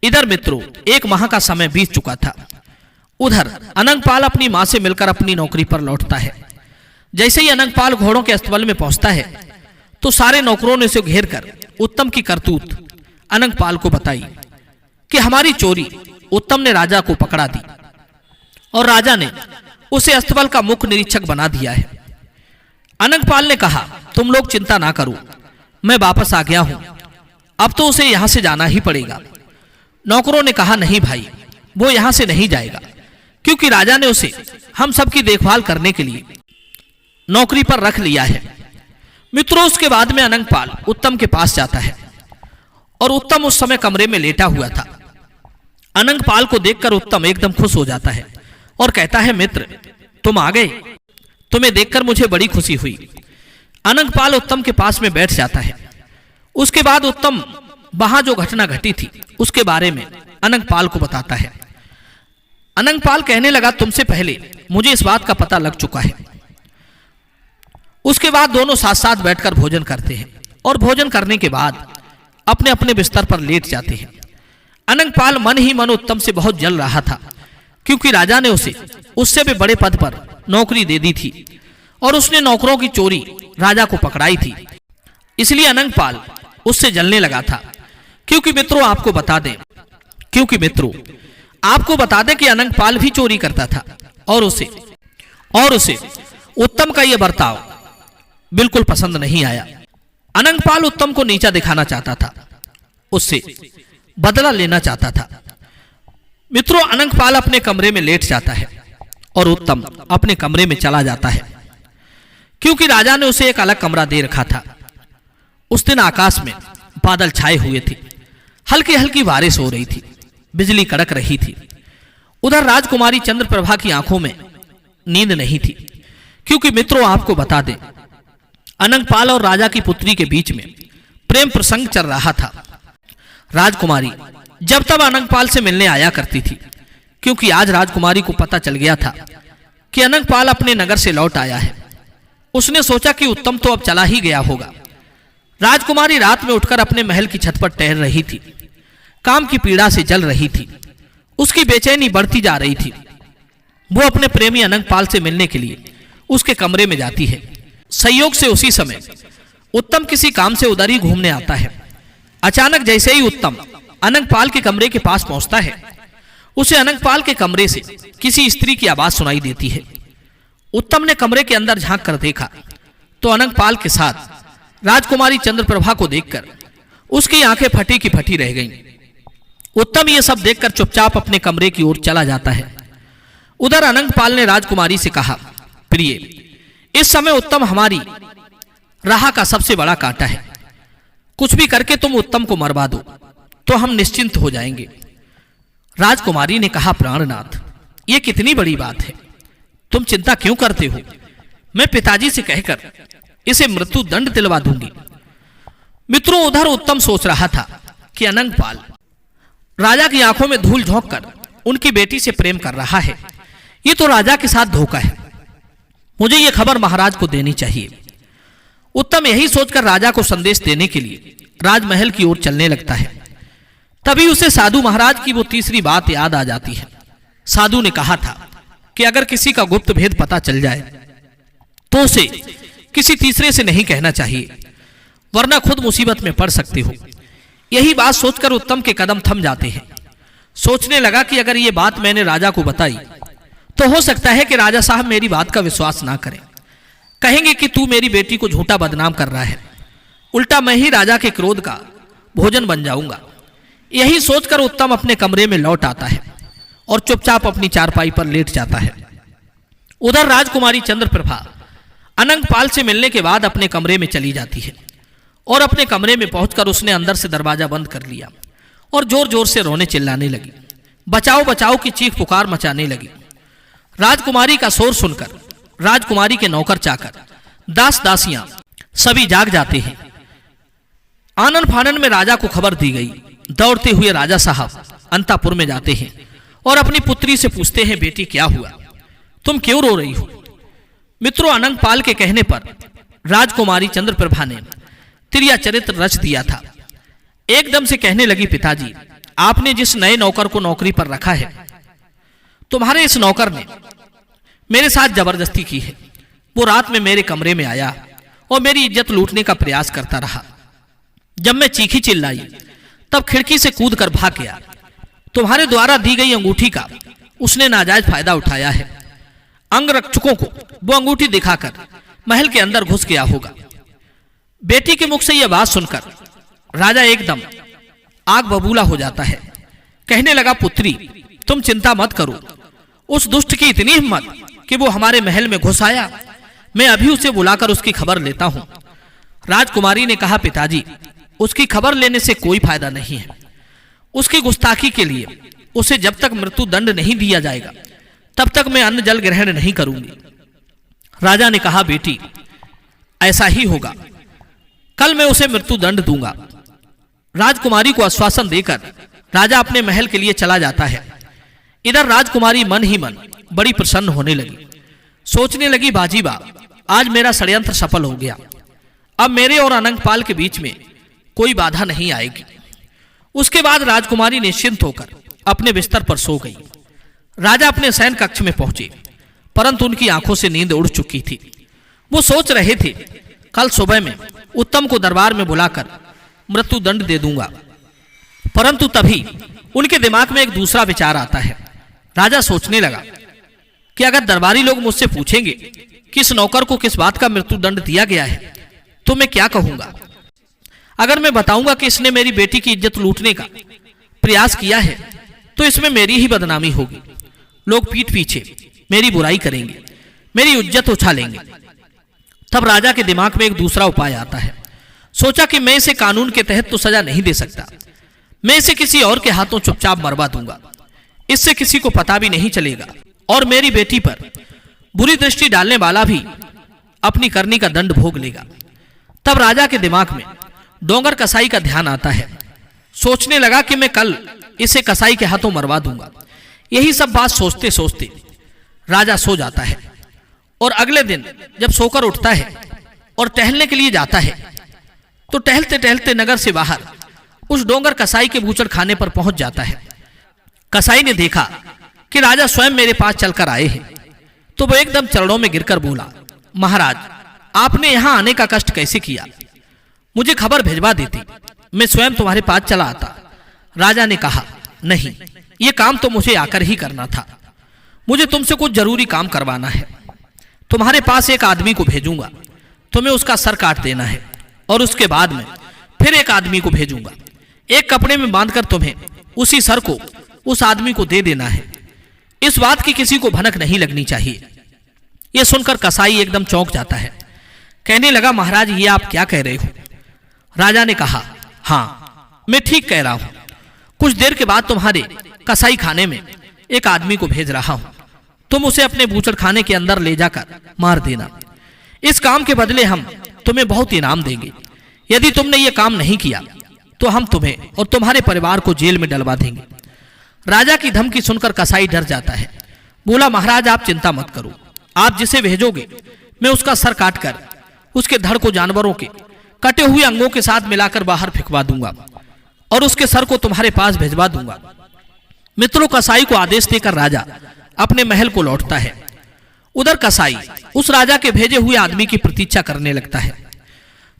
इधर मित्रों, 1 माह का समय बीत चुका था। उधर अनंगपाल अपनी मां से मिलकर अपनी नौकरी पर लौटता है। जैसे ही अनंगपाल घोड़ों के अस्तबल में पहुंचता है तो सारे नौकरों ने उसे घेर कर उत्तम की करतूत अनंगपाल को बताई कि हमारी चोरी उत्तम ने राजा को पकड़ा दी और राजा ने उसे अस्तबल का मुख्य निरीक्षक बना दिया है। अनंगपाल ने कहा, तुम लोग चिंता ना करो, मैं वापस आ गया हूं, अब तो उसे यहां से जाना ही पड़ेगा। नौकरों ने कहा, नहीं भाई, वो यहां से नहीं जाएगा, क्योंकि राजा ने उसे हम सबकी देखभाल करने के लिए नौकरी पर रख लिया है। मित्रों, उसके बाद में अनंगपाल उत्तम के पास जाता है और उत्तम उस समय कमरे में लेटा हुआ था। अनंगपाल को देखकर उत्तम एकदम खुश हो जाता है और कहता है, मित्र, तुम आ गए, तुम्हें देखकर मुझे बड़ी खुशी हुई। अनंगपाल उत्तम के पास में बैठ जाता है। उसके बाद उत्तम वहां जो घटना घटी थी उसके बारे में अनंगपाल को बताता है। अनंगपाल कहने लगा, तुमसे पहले मुझे इस बात का पता लग चुका है। उसके बाद दोनों साथ साथ बैठकर भोजन करते हैं और भोजन करने के बाद अपने अपने बिस्तर पर लेट जाते हैं। अनंगपाल मन ही मन उत्तम से बहुत जल रहा था, क्योंकि राजा ने उसे उससे भी बड़े पद पर नौकरी दे दी थी और उसने नौकरों की चोरी राजा को पकड़ाई थी। इसलिए अनंगपाल उससे जलने लगा था। क्योंकि मित्रों आपको बता दें कि अनंगपाल भी चोरी करता था और उसे उत्तम का यह बर्ताव बिल्कुल पसंद नहीं आया। अनंगपाल उत्तम को नीचा दिखाना चाहता था, उससे बदला लेना चाहता था। मित्रों, अनंगपाल अपने कमरे में लेट जाता है और उत्तम अपने कमरे में चला जाता है, क्योंकि राजा ने उसे एक अलग कमरा दे रखा था। उस दिन आकाश में बादल छाए हुए थे, हल्की हल्की बारिश हो रही थी, बिजली कड़क रही थी। उधर राजकुमारी चंद्रप्रभा की आंखों में नींद नहीं थी, क्योंकि मित्रों आपको बता दें, अनंगपाल और राजा की पुत्री के बीच में प्रेम प्रसंग चल रहा था। राजकुमारी जब तब अनंगपाल से मिलने आया करती थी, क्योंकि आज राजकुमारी को पता चल गया था कि अनंगपाल अपने नगर से लौट आया है। उसने सोचा कि उत्तम तो अब चला ही गया होगा। राजकुमारी रात में उठकर अपने महल की छत पर टहल रही थी, काम की पीड़ा से जल रही थी, उसकी बेचैनी बढ़ती जा रही थी। वो अपने प्रेमी अनंगपाल से मिलने के लिए उसके कमरे में जाती है। संयोग से उसी समय उत्तम किसी काम से उधर ही घूमने आता है। अचानक जैसे ही उत्तम अनंगपाल के कमरे के पास पहुंचता है, उसे अनंगपाल के कमरे से किसी स्त्री की आवाज सुनाई देती है। उत्तम ने कमरे के अंदर झांक कर देखा तो अनंगपाल के साथ राजकुमारी चंद्रप्रभा को देखकर उसकी आंखें फटी की फटी रह गईं। उत्तम ये सब देखकर चुपचाप अपने कमरे की ओर चला जाता है। उधर अनंगपाल ने राजकुमारी से कहा, प्रिय, इस समय उत्तम हमारी राह का सबसे बड़ा कांटा है। कुछ भी करके तुम उत्तम को मरवा दो तो हम निश्चिंत हो जाएंगे। राजकुमारी ने कहा, प्राणनाथ, यह कितनी बड़ी बात है, तुम चिंता क्यों करते हो? मैं पिताजी से कहकर इसे मृत्यु दंड दिलवा दूंगी। मित्रों, उधर उत्तम सोच रहा था कि अनंगपाल राजा की आंखों में धूल झोंककर उनकी बेटी से प्रेम कर रहा है। ये तो राजा के साथ धोखा है, मुझे यह खबर महाराज को देनी चाहिए। उत्तम यही सोचकर राजा को संदेश देने के लिए राजमहल की ओर चलने लगता है। तभी उसे साधु महाराज की वो तीसरी बात याद आ जाती है। साधु ने कहा था कि अगर किसी का गुप्त भेद पता चल जाए तो उसे किसी तीसरे से नहीं कहना चाहिए, वरना खुद मुसीबत में पड़ सकते हो। यही बात सोचकर उत्तम के कदम थम जाते हैं। सोचने लगा कि अगर ये बात मैंने राजा को बताई तो हो सकता है कि राजा साहब मेरी बात का विश्वास ना करें, कहेंगे कि तू मेरी बेटी को झूठा बदनाम कर रहा है, उल्टा मैं ही राजा के क्रोध का भोजन बन जाऊंगा। यही सोचकर उत्तम अपने कमरे में लौट आता है और चुपचाप अपनी चारपाई पर लेट जाता है। उधर राजकुमारी चंद्रप्रभा अनंगपाल से मिलने के बाद अपने कमरे में चली जाती है और अपने कमरे में पहुंचकर उसने अंदर से दरवाजा बंद कर लिया और जोर जोर से रोने चिल्लाने लगी, बचाओ बचाओ की चीख पुकार मचाने लगी। राजकुमारी का शोर सुनकर राजकुमारी के नौकर चाकर, दास दासियां सभी जाग जाते हैं। आनन फानन में राजा को खबर दी गई। दौड़ते हुए राजा साहब अंतापुर में जाते हैं और अपनी पुत्री से पूछते हैं, बेटी क्या हुआ, तुम क्यों रो रही हो? मित्रों, अनंगपाल के कहने पर राजकुमारी चंद्रप्रभा ने तिरिया चरित्र रच दिया था। एकदम से कहने लगी, पिताजी, आपने जिस नए नौकर को नौकरी पर रखा है, तुम्हारे इस नौकर ने मेरे साथ जबरदस्ती की है। वो रात में मेरे कमरे में आया और मेरी इज्जत लूटने का प्रयास करता रहा। जब मैं चीखी चिल्लाई तब खिड़की से कूदकर भाग गया। तुम्हारे द्वारा दी गई अंगूठी का उसने नाजायज फायदा उठाया है। अंगरक्षकों को वो अंगूठी दिखाकर महल के अंदर घुस गया होगा। बेटी के मुख से यह बात सुनकर राजा एकदम आग बबूला हो जाता है। कहने लगा, पुत्री, तुम चिंता मत करो, उस दुष्ट की इतनी हिम्मत कि वो हमारे महल में घुस आया। मैं अभी उसे बुलाकर उसकी खबर लेता हूं। राजकुमारी ने कहा, पिताजी, उसकी खबर लेने से कोई फायदा नहीं है। उसकी गुस्ताखी के लिए उसे जब तक मृत्यु दंड नहीं दिया जाएगा तब तक मैं अन्न जल ग्रहण नहीं करूंगी। राजा ने कहा, बेटी, ऐसा ही होगा, कल मैं उसे मृत्यु दंड दूंगा। राजकुमारी को आश्वासन देकर राजा अपने महल के लिए चला जाता है। इधर राजकुमारी मन ही मन बड़ी प्रसन्न होने लगी। सोचने लगी, बाजीबा, आज मेरा षड्यंत्र सफल हो गया। अब मेरे और अनंगपाल के बीच में कोई बाधा नहीं आएगी। उसके बाद राजकुमारी निश्चिंत होकर अपने बिस्तर पर सो गई। राजा अपने शयन कक्ष में पहुंचे, परंतु उनकी आंखों से नींद उड़ चुकी थी। वो सोच रहे थे, कल सुबह में उत्तम को दरबार में बुलाकर मृत्यु दंड दे दूंगा। परंतु तभी उनके दिमाग में एक दूसरा विचार आता है। राजा सोचने लगा कि अगर दरबारी लोग मुझसे पूछेंगे कि इस नौकर को किस बात का मृत्युदंड दिया गया है तो मैं क्या कहूंगा। अगर मैं बताऊंगा कि इसने मेरी बेटी की इज्जत लूटने का प्रयास किया है तो इसमें मेरी ही बदनामी होगी। लोग पीठ पीछे मेरी बुराई करेंगे, मेरी इज्जत उछालेंगे। तब राजा के दिमाग में एक दूसरा उपाय आता है। सोचा कि मैं इसे कानून के तहत तो सजा नहीं दे सकता, मैं इसे किसी और के हाथों चुपचाप मरवा दूंगा, इससे किसी को पता भी नहीं चलेगा और मेरी बेटी पर बुरी दृष्टि डालने वाला भी अपनी करनी का दंड भोग लेगा। तब राजा के दिमाग में डोंगर कसाई का ध्यान आता है। सोचने लगा कि मैं कल इसे कसाई के हाथों मरवा दूंगा। यही सब बात सोचते सोचते राजा सो जाता है और अगले दिन जब सोकर उठता है और टहलने के लिए जाता है तो टहलते टहलते नगर से बाहर उस डोंगर कसाई के बूचड़ खाने पर पहुंच जाता है। कसाई ने देखा कि राजा स्वयं मेरे पास चलकर आए हैं तो वो एकदम चरणों में गिरकर बोला, महाराज आपने यहां आने का कष्ट कैसे किया? मुझे खबर भिजवा देती, मैं स्वयं तुम्हारे पास चला आता। राजा ने कहा, नहीं, ये काम तो मुझे आकर ही करना था। मुझे तुमसे कुछ जरूरी काम करवाना है। तुम्हारे पास एक आदमी को भेजूंगा, तुम्हें उसका सर काट देना है और उसके बाद में फिर एक आदमी को भेजूंगा। एक कपड़े में बांधकर तुम्हें उसी सर को उस आदमी को दे देना है। इस बात की किसी को भनक नहीं लगनी चाहिए। यह सुनकर कसाई एकदम चौंक जाता है। कहने लगा, महाराज ये आप क्या कह रहे हो? राजा ने कहा, हाँ मैं ठीक कह रहा हूं। कुछ देर के बाद तुम्हारे कसाई खाने में एक आदमी को भेज रहा हूं। तुम उसे अपने बूचड़ खाने के अंदर ले जाकर मार देना। इस काम के बदले हम तुम्हें बहुत इनाम देंगे। यदि तुमने ये काम नहीं किया तो हम तुम्हें और तुम्हारे परिवार को जेल में डलवा देंगे। राजा की धमकी सुनकर कसाई डर जाता है। बोला, महाराज आप चिंता मत करो, आप जिसे भेजोगे मैं उसका सर काटकर उसके धड़ को जानवरों के कटे हुए अंगों के साथ मिलाकर बाहर फेंकवा दूंगा और उसके सर को तुम्हारे पास भिजवा दूंगा। मित्रों, कसाई को आदेश देकर राजा अपने महल को लौटता है। उधर कसाई उस राजा के भेजे हुए आदमी की प्रतीक्षा करने लगता है।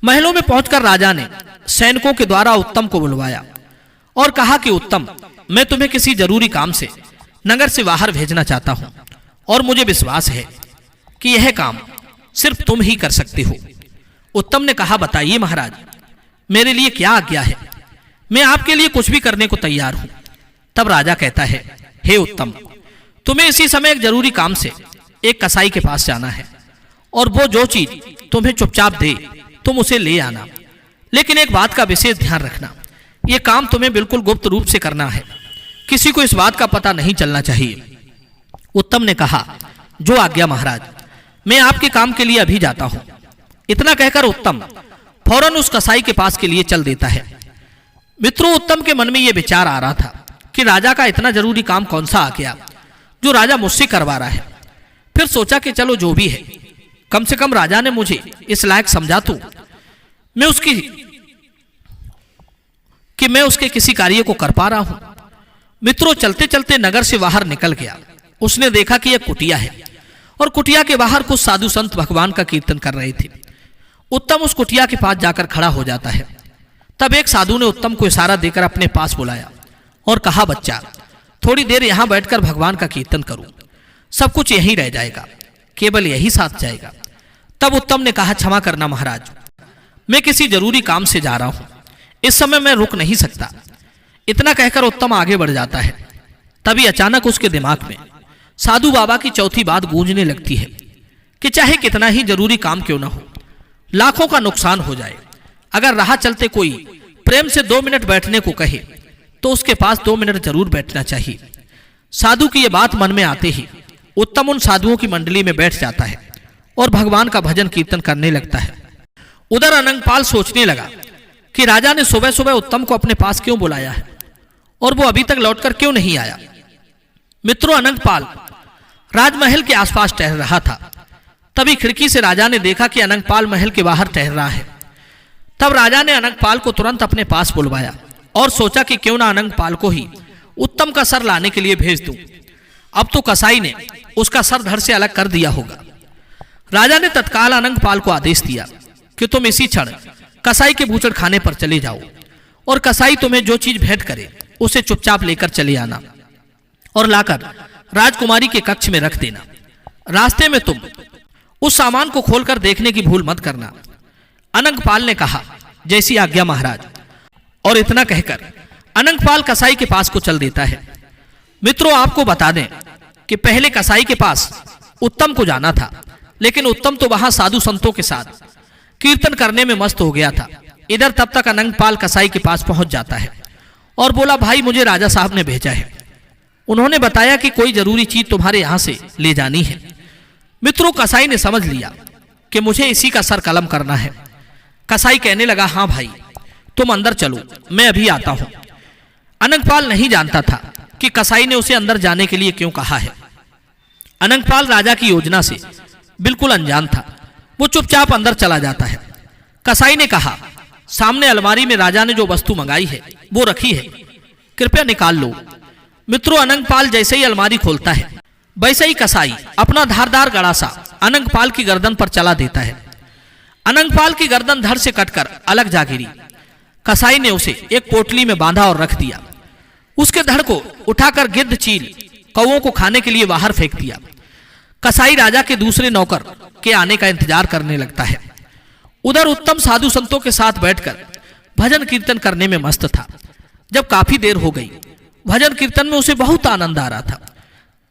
महलों में पहुंचकर राजा ने सैनिकों के द्वारा उत्तम को बुलवाया और कहा कि उत्तम, मैं तुम्हें किसी जरूरी काम से नगर से बाहर भेजना चाहता हूं और मुझे विश्वास है कि यह काम सिर्फ तुम ही कर सकते हो। उत्तम ने कहा, बताइए महाराज, मेरे लिए क्या आज्ञा है? मैं आपके लिए कुछ भी करने को तैयार हूं। तब राजा कहता है, हे उत्तम, तुम्हें इसी समय एक जरूरी काम से एक कसाई के पास जाना है और वो जो चीज तुम्हें चुपचाप दे तुम उसे ले आना। लेकिन एक बात का विशेष ध्यान रखना, यह काम तुम्हें बिल्कुल गुप्त रूप से करना है, किसी को इस बात का पता नहीं चलना चाहिए। उत्तम ने कहा, जो आज्ञा महाराज, मैं आपके काम के लिए अभी जाता हूं। इतना कहकर उत्तम फौरन उस कसाई के पास के लिए चल देता है। मित्रों, उत्तम के मन में यह विचार आ रहा था कि राजा का इतना जरूरी काम कौन सा आ गया जो राजा मुझसे करवा रहा है। फिर सोचा कि चलो जो भी है, कम से कम राजा ने मुझे इस लायक समझा तो मैं उसके किसी कार्य को कर पा रहा हूं। मित्रों, चलते चलते नगर से बाहर निकल गया। उसने देखा कि यह कुटिया है और कुटिया के बाहर कुछ साधु संत भगवान का कीर्तन कर रहे थे। उत्तम उस कुटिया के पास जाकर खड़ा हो जाता है। तब एक साधु ने उत्तम को इशारा देकर अपने पास बुलाया और कहा, बच्चा, थोड़ी देर यहां बैठकर भगवान का कीर्तन करो, सब कुछ यहीं रह जाएगा, केवल यही साथ जाएगा। तब उत्तम ने कहा, क्षमा करना महाराज, मैं किसी जरूरी काम से जा रहा हूं, इस समय मैं रुक नहीं सकता। इतना कहकर उत्तम आगे बढ़ जाता है। तभी अचानक उसके दिमाग में साधु बाबा की चौथी बात गूंजने लगती है कि चाहे कितना ही जरूरी काम क्यों ना हो, लाखों का नुकसान हो जाए, अगर राह चलते कोई प्रेम से 2 मिनट बैठने को कहे तो उसके पास 2 मिनट जरूर बैठना चाहिए। साधु की यह बात मन में आते ही उत्तम उन साधुओं की मंडली में बैठ जाता है और भगवान का भजन कीर्तन करने लगता है। उधर अनंगपाल सोचने लगा कि राजा ने सुबह सुबह उत्तम को अपने पास क्यों बुलाया है और वो अभी तक लौटकर क्यों नहीं आया। मित्रों, अनंगपाल राजमहल के आसपास टहल रहा था। तभी खिड़की से राजा ने देखा कि अनंगपाल महल के बाहर टहल रहा है। तब राजा ने अनंगपाल को तुरंत अपने पास बुलवाया और सोचा कि क्यों ना अनंगपाल को ही उत्तम का सर लाने के लिए भेज दूं। अब तो कसाई ने उसका सर धड़ से अलग कर दिया होगा। राजा ने तत्काल अनंगपाल को आदेश दिया कि तुम इसी क्षण कसाई के बूचड़ खाने पर चले जाओ और कसाई तुम्हें जो चीज भेंट करे उसे चुपचाप लेकर चले आना और लाकर राजकुमारी के कक्ष में रख देना। रास्ते में तुम उस सामान को खोलकर देखने की भूल मत करना। अनंगपाल ने कहा, जैसी आज्ञा महाराज। और इतना कहकर अनंगपाल कसाई के पास को चल देता है। मित्रों, आपको बता दें कि पहले कसाई के पास उत्तम को जाना था, लेकिन उत्तम तो वहां साधु संतों के साथ कीर्तन करने में मस्त हो गया था। इधर तब तक अनंगपाल कसाई के पास पहुंच जाता है और बोला, भाई मुझे राजा साहब ने भेजा है। उन्होंने बताया कि कोई जरूरी चीज तुम्हारे यहां से ले जानी है। मित्रों, कसाई ने समझ लिया कि मुझे इसी का सर कलम करना है। कसाई कहने लगा, हाँ भाई तुम अंदर चलो, मैं अभी आता हूं। अनंगपाल नहीं जानता था कि कसाई ने उसे अंदर जाने के लिए क्यों कहा है। अनंगपाल राजा की योजना से बिल्कुल अनजान था। वो चुपचाप अंदर चला जाता है। कसाई ने कहा, सामने अलमारी में राजा ने जो वस्तु मंगाई है वो रखी है, कृपया निकाल लो। मित्रों, अनंगपाल जैसे ही अलमारी खोलता है वैसे ही कसाई अपना धारदार गड़ासा अनंगपाल की गर्दन पर चला देता है। अनंगपाल की गर्दन धड़ से कटकर अलग जा गिरी। कसाई ने उसे एक पोटली में बांधा और रख दिया। उसके धड़ को उठाकर गिद्ध चील कौओं को खाने के लिए बाहर फेंक दिया। कसाई राजा के दूसरे नौकर के आने का इंतजार करने लगता है। उधर उत्तम साधु संतों के साथ बैठकर भजन कीर्तन करने में मस्त था। जब काफी देर हो गई, भजन कीर्तन में उसे बहुत आनंद आ रहा था।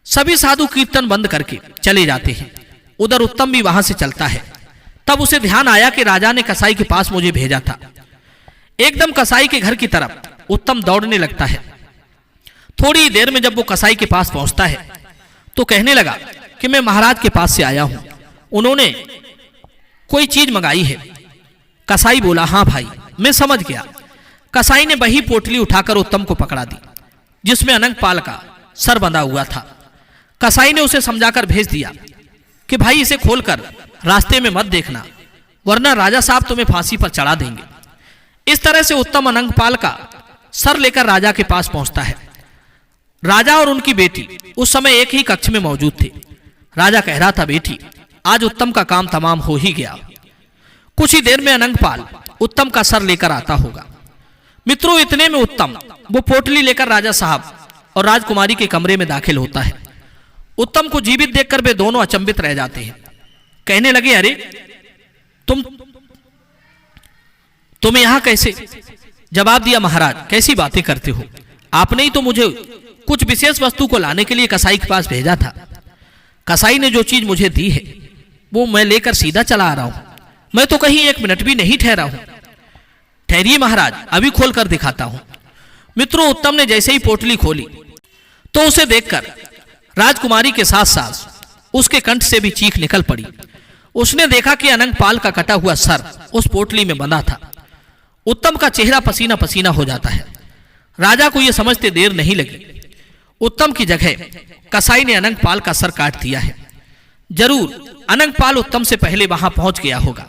सभी साधु कीर्तन बंद करके चले जाते हैं। उधर उत्तम भी वहां से चलता है। तब उसे ध्यान आया कि राजा ने कसाई के पास मुझे भेजा था। एकदम कसाई के घर की तरफ उत्तम दौड़ने लगता है। थोड़ी देर में जब वो कसाई के पास पहुंचता है तो कहने लगा कि मैं महाराज के पास से आया हूं, उन्होंने कोई चीज मंगाई है। कसाई बोला, हाँ भाई मैं समझ गया। कसाई ने वही पोटली उठाकर उत्तम को पकड़ा दी जिसमें अनंगपाल का सर बंधा हुआ था। कसाई ने उसे समझाकर भेज दिया कि भाई इसे खोलकर रास्ते में मत देखना, वरना राजा साहब तुम्हें फांसी पर चढ़ा देंगे। इस तरह से उत्तम अनंगपाल का सर लेकर राजा के पास पहुंचता है। राजा और उनकी बेटी उस समय एक ही कक्ष में मौजूद थे। राजा कह रहा था, बेटी आज उत्तम का काम तमाम हो ही गया। कुछ ही देर में अनंगपाल उत्तम का सर लेकर आता होगा। मित्रों, इतने में उत्तम वो पोटली लेकर राजा साहब और राजकुमारी के कमरे में दाखिल होता है। उत्तम को जीवित देखकर वे दोनों अचंभित रह जाते हैं। कहने लगे, अरे तुम यहां कैसे? जवाब दिया, महाराज कैसी बातें करते हो, आपने ही तो मुझे कुछ विशेष वस्तु को लाने के लिए कसाई के पास भेजा था। कसाई ने जो चीज मुझे दी है वो मैं लेकर सीधा चला आ रहा हूं। मैं तो कहीं एक मिनट भी नहीं ठहरा हूं। ठहरिए महाराज, अभी खोल कर दिखाता हूं। मित्रों, उत्तम ने जैसे ही पोटली खोली तो उसे देखकर राजकुमारी के साथ साथ उसके कंठ से भी चीख निकल पड़ी। उसने देखा कि अनंगपाल का कटा हुआ सर उस पोटली में बंधा था। उत्तम का चेहरा पसीना पसीना हो जाता है। राजा को यह समझते देर नहीं लगी। उत्तम की जगह कसाई ने अनंगपाल का सर काट दिया है। जरूर अनंगपाल उत्तम से पहले वहां पहुंच गया होगा।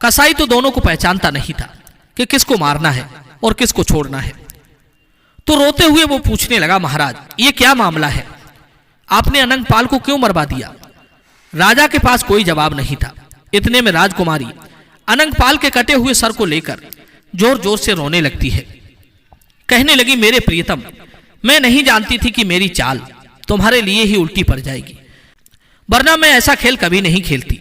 कसाई तो दोनों को पहचानता नहीं था कि किसको मारना है और किसको छोड़ना है। तो रोते हुए वो पूछने लगा, महाराज ये क्या मामला है, आपने अनंगपाल को क्यों मरवा दिया? राजा के पास कोई जवाब नहीं था। इतने में राजकुमारी अनंगपाल के कटे हुए सर को लेकर जोर जोर से रोने लगती है। कहने लगी, मेरे प्रियतम, मैं नहीं जानती थी कि मेरी चाल तुम्हारे लिए ही उल्टी पड़ जाएगी, वरना मैं ऐसा खेल कभी नहीं खेलती।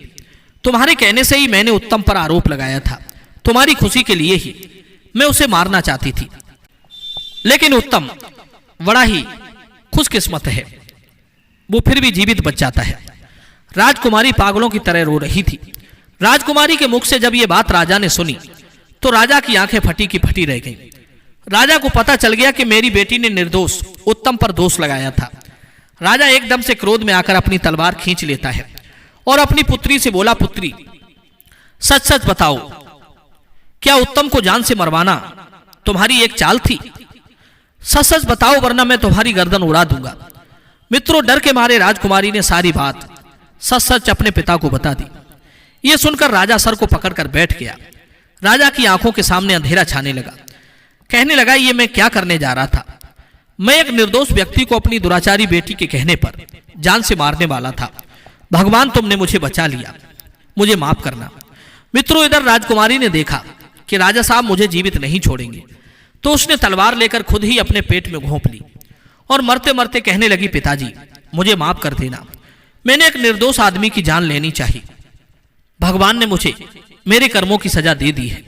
तुम्हारे कहने से ही मैंने उत्तम पर आरोप लगाया था। तुम्हारी खुशी के लिए ही मैं उसे मारना चाहती थी, लेकिन उत्तम बड़ा ही खुशकिस्मत है, वो फिर भी जीवित बच जाता है। राजकुमारी पागलों की तरह रो रही थी। राजकुमारी के मुख से जब ये बात राजा ने सुनी तो राजा की आंखें फटी की फटी रह गईं। राजा को पता चल गया कि मेरी बेटी ने निर्दोष उत्तम पर दोष लगाया था। राजा एकदम से क्रोध में आकर अपनी तलवार खींच लेता है और अपनी पुत्री से बोला, पुत्री सच सच बताओ, क्या उत्तम को जान से मरवाना तुम्हारी एक चाल थी? सच सच बताओ, वरना मैं तुम्हारी गर्दन उड़ा दूंगा। मित्रों, डर के मारे राजकुमारी ने सारी बात सच सच अपने पिता को बता दी। यह सुनकर राजा सर को पकड़कर बैठ गया। राजा की आंखों के सामने अंधेरा छाने लगा। कहने लगा, ये मैं क्या करने जा रहा था? मैं एक निर्दोष व्यक्ति को अपनी दुराचारी बेटी के कहने पर जान से मारने वाला था। भगवान तुमने मुझे बचा लिया, मुझे माफ करना। मित्रों, इधर राजकुमारी ने देखा कि राजा साहब मुझे जीवित नहीं छोड़ेंगे। तो उसने तलवार लेकर खुद ही अपने पेट में घोंप ली और मरते मरते कहने लगी, पिताजी मुझे माफ कर देना, मैंने एक निर्दोष आदमी की जान लेनी चाहिए। भगवान ने मुझे मेरे कर्मों की सजा दे दी है,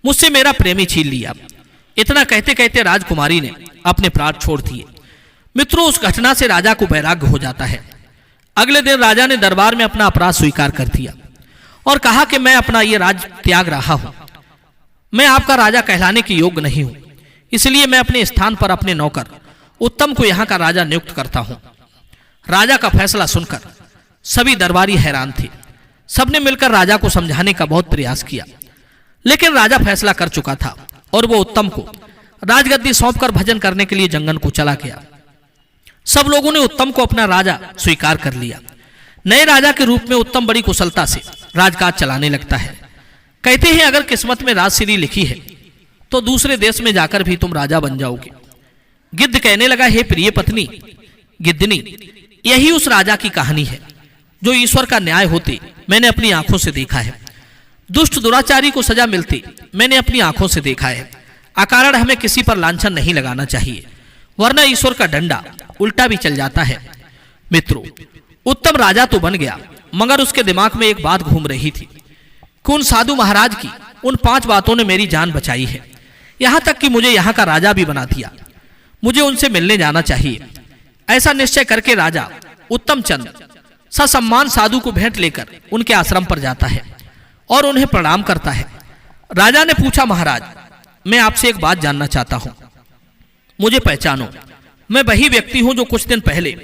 मुझसे मेरा प्रेमी छीन लिया। इतना कहते कहते राजकुमारी ने अपने प्राण छोड़ दिए। मित्रों, उस घटना से राजा को वैराग्य हो जाता है। अगले दिन राजा ने दरबार में अपना अपराध स्वीकार कर दिया और कहा कि मैं अपना ये राज त्याग रहा हूं, मैं आपका राजा कहलाने के योग्य नहीं हूं, इसलिए मैं अपने स्थान पर अपने नौकर उत्तम को यहां का राजा नियुक्त करता हूं। राजा का फैसला सुनकर सभी दरबारी हैरान थे। सबने मिलकर राजा को समझाने का बहुत प्रयास किया, लेकिन राजा फैसला कर चुका था और वो उत्तम को राजगद्दी सौंपकर भजन करने के लिए जंगल को चला गया। सब लोगों ने उत्तम को अपना राजा स्वीकार कर लिया। नए राजा के रूप में उत्तम बड़ी कुशलता से राजकाज चलाने लगता है। कहते हैं अगर किस्मत में राजश्री लिखी है तो दूसरे देश में जाकर भी तुम राजा बन जाओगे। गिद्ध कहने लगा, हे प्रिय पत्नी गिद्धनी, यही उस राजा की कहानी है जो ईश्वर का न्याय होते मैंने अपनी आंखों से देखा है। दुष्ट दुराचारी को सजा मिलती मैंने अपनी आंखों से देखा है। अकारण हमें किसी पर लांछन नहीं लगाना चाहिए, वरना ईश्वर का डंडा उल्टा भी चल जाता है। मित्रों, उत्तम राजा तो बन गया, मगर उसके दिमाग में एक बात घूम रही थी कि उन साधु महाराज की उन 5 बातों ने मेरी जान बचाई है, यहां तक कि मुझे यहां का राजा भी बना दिया। मुझे उनसे मिलने जाना चाहिए। ऐसा निश्चय करके राजा उत्तम चंद ससम्मान साधु को भेंट लेकर उनके आश्रम पर जाता है और उन्हें प्रणाम करता है। राजा ने पूछा, महाराज मैं आपसे एक बात जानना चाहता हूं, मुझे पहचानो। मैं वही व्यक्ति हूं जो कुछ दिन पहले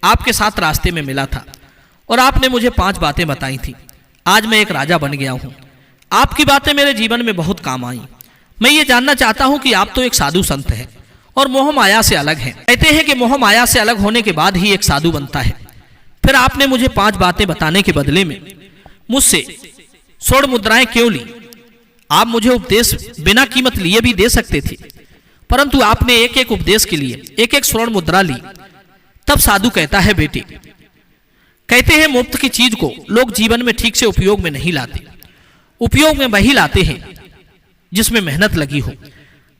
आपके साथ रास्ते में मिला था और आपने मुझे 5 बातें बताई थी। आज मैं एक राजा बन गया हूं, आपकी बातें मेरे जीवन में बहुत काम आई। मैं ये जानना चाहता हूं कि आप तो एक साधु संत हैं और मोह माया से अलग हैं। कहते हैं कि मोह माया से अलग होने के बाद ही एक साधु बनता है। फिर आपने मुझे 5 बातें बताने के बदले में मुझसे स्वर्ण मुद्राएं क्यों ली? आप मुझे उपदेश बिना कीमत लिए भी दे सकते थे, परंतु आपने एक एक उपदेश के लिए एक एक स्वर्ण मुद्रा ली। तब साधु कहता है, बेटे कहते हैं मुफ्त की चीज को लोग जीवन में ठीक से उपयोग में नहीं लाते। उपयोग में वही लाते हैं जिसमें मेहनत लगी हो,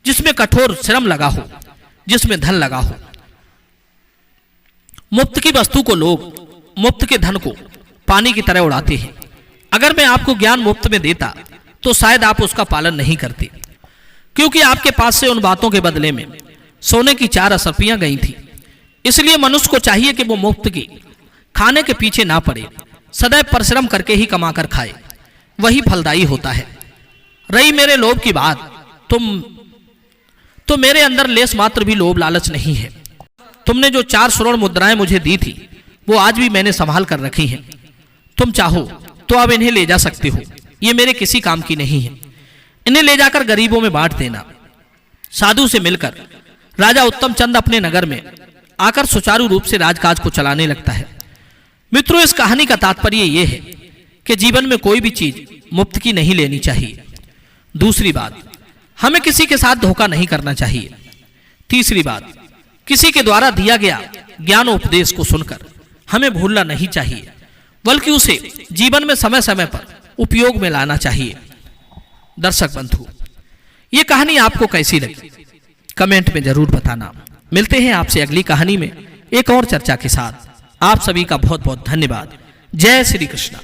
जिसमें कठोर श्रम लगा हो, जिसमें धन लगा हो। मुफ्त की वस्तु को लोग मुफ्त के धन को पानी की तरह उड़ाते हैं। अगर मैं आपको ज्ञान मुफ्त में देता तो शायद आप उसका पालन नहीं करते, क्योंकि आपके पास से उन बातों के बदले में सोने की 4 असरफियां गई थी। इसलिए मनुष्य को चाहिए कि वो मुफ्त की खाने के पीछे ना पड़े, सदैव परिश्रम करके ही कमा कर खाए, वही फलदायी होता है। रही मेरे लोभ की बात, तो मेरे अंदर लेस मात्र भी लोभ लालच नहीं है। तुमने जो 4 स्वर्ण मुद्राएं मुझे दी थी वो आज भी मैंने संभाल कर रखी हैं। तुम चाहो तो अब इन्हें ले जा सकते हो, ये मेरे किसी काम की नहीं है। इन्हें ले जाकर गरीबों में बांट देना। साधु से मिलकर राजा उत्तम चंद अपने नगर में आकर सुचारू रूप से राजकाज को चलाने लगता है। मित्रों, इस कहानी का तात्पर्य यह है कि जीवन में कोई भी चीज मुफ्त की नहीं लेनी चाहिए। दूसरी बात, हमें किसी के साथ धोखा नहीं करना चाहिए। तीसरी बात, किसी के द्वारा दिया गया ज्ञान उपदेश को सुनकर हमें भूलना नहीं चाहिए, बल्कि उसे जीवन में समय समय पर उपयोग में लाना चाहिए। दर्शक बंधु, ये कहानी आपको कैसी लगी कमेंट में जरूर बताना। मिलते हैं आपसे अगली कहानी में एक और चर्चा के साथ। आप सभी का बहुत बहुत धन्यवाद। जय श्री कृष्ण।